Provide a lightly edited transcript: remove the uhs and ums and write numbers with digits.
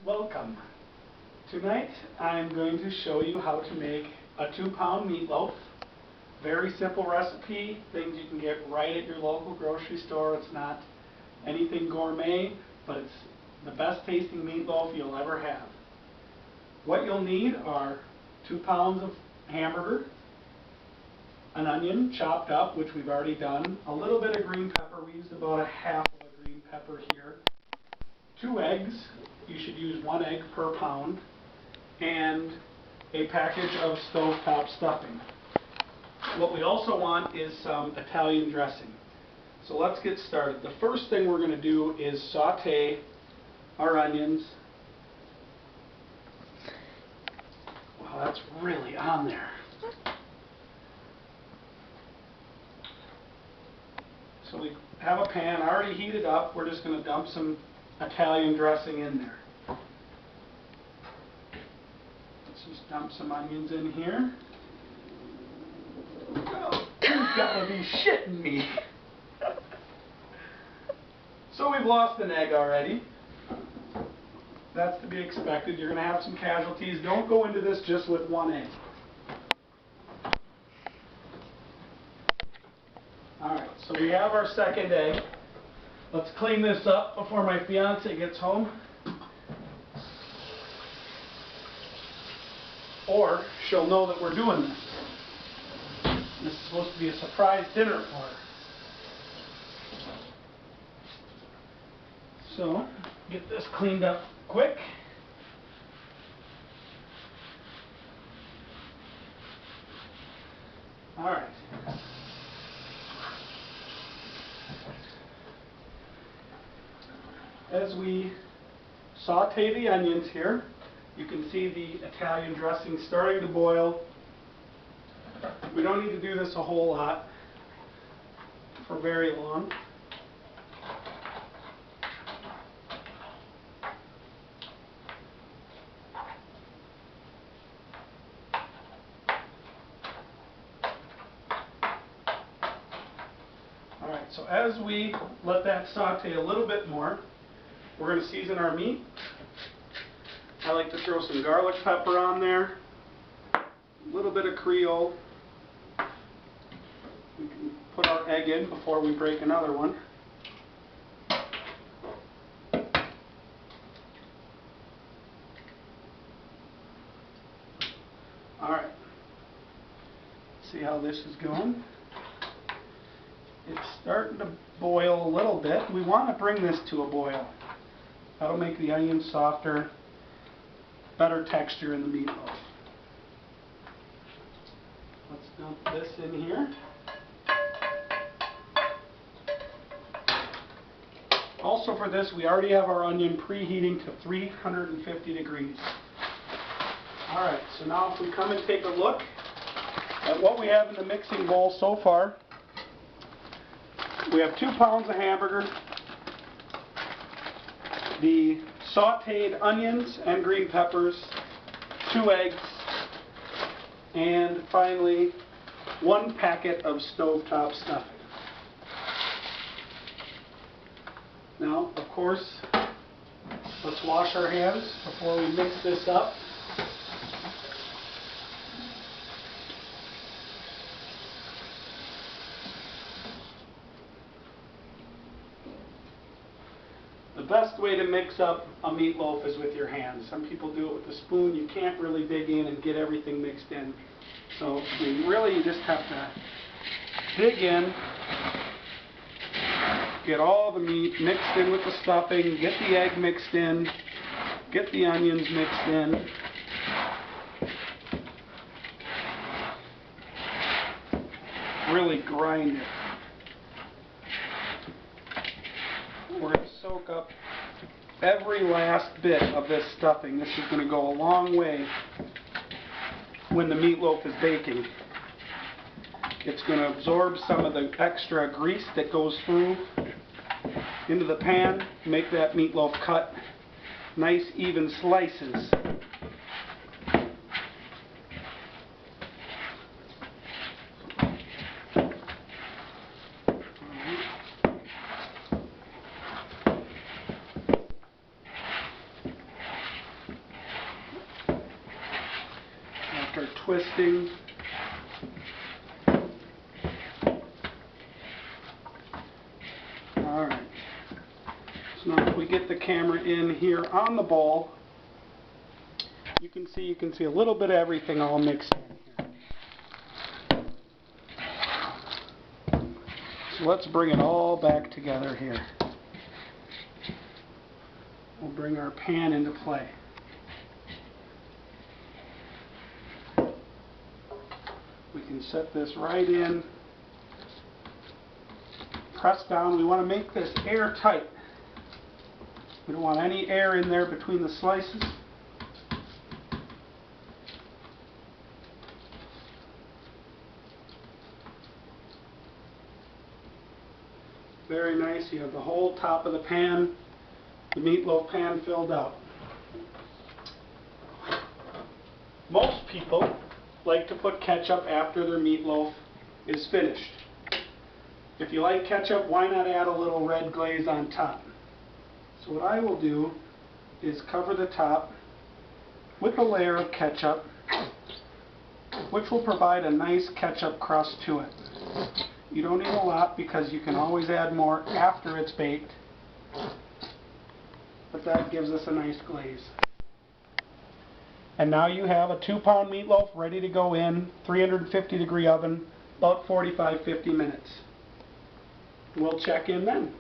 Welcome. Tonight I'm going to show you how to make a 2-pound meatloaf. Very simple recipe, things you can get right at your local grocery store. It's not anything gourmet, but it's the best tasting meatloaf you'll ever have. What you'll need are 2 pounds of hamburger, an onion chopped up, which we've already done, a little bit of green pepper. We used about a half of a green pepper here. 2 eggs, you should use 1 egg per pound, and a package of stovetop stuffing. What we also want is some Italian dressing. So let's get started. The first thing we're going to do is saute our onions. Wow, that's really on there. So we have a pan already heated up. We're just going to dump some Italian dressing in there. Let's just dump some onions in here. Oh, you've got to be shitting me. So we've lost an egg already. That's to be expected. You're going to have some casualties. Don't go into this just with 1 egg. Alright, so we have our second egg. Let's clean this up before my fiance gets home. Or she'll know that we're doing this. This is supposed to be a surprise dinner for her. So, get this cleaned up quick. Alright. As we saute the onions here, you can see the Italian dressing starting to boil. We don't need to do this a whole lot for very long. Alright, so as we let that saute a little bit more, we're going to season our meat. I like to throw some garlic pepper on there, a little bit of Creole. We can put our egg in before we break another one. Alright, see how this is going. It's starting to boil a little bit. We want to bring this to a boil. That'll make the onions softer, better texture in the meatloaf. Let's dump this in here. Also for this, we already have our onion preheating to 350 degrees. Alright, so now if we come and take a look at what we have in the mixing bowl so far, we have 2 pounds of hamburger, the sauteed onions and green peppers, 2 eggs, and finally 1 packet of stovetop stuffing. Now, of course, let's wash our hands before we mix this up. The best way to mix up a meatloaf is with your hands. Some people do it with a spoon. You can't really dig in and get everything mixed in. So you just have to dig in, get all the meat mixed in with the stuffing, get the egg mixed in, get the onions mixed in. Really grind it. We're going to soak up every last bit of this stuffing. This is going to go a long way when the meatloaf is baking. It's going to absorb some of the extra grease that goes through into the pan, make that meatloaf cut nice even slices. twisting. Alright. So now if we get the camera in here on the bowl, you can see a little bit of everything all mixed in here. So let's bring it all back together here. We'll bring our pan into play. We can set this right in. Press down. We want to make this airtight. We don't want any air in there between the slices. Very nice. You have the whole top of the pan, the meatloaf pan filled out. Most people like to put ketchup after their meatloaf is finished. If you like ketchup, why not add a little red glaze on top? So what I will do is cover the top with a layer of ketchup, which will provide a nice ketchup crust to it. You don't need a lot because you can always add more after it's baked, but that gives us a nice glaze. And now you have a 2-pound meatloaf ready to go in 350-degree oven, about 45-50 minutes. We'll check in then.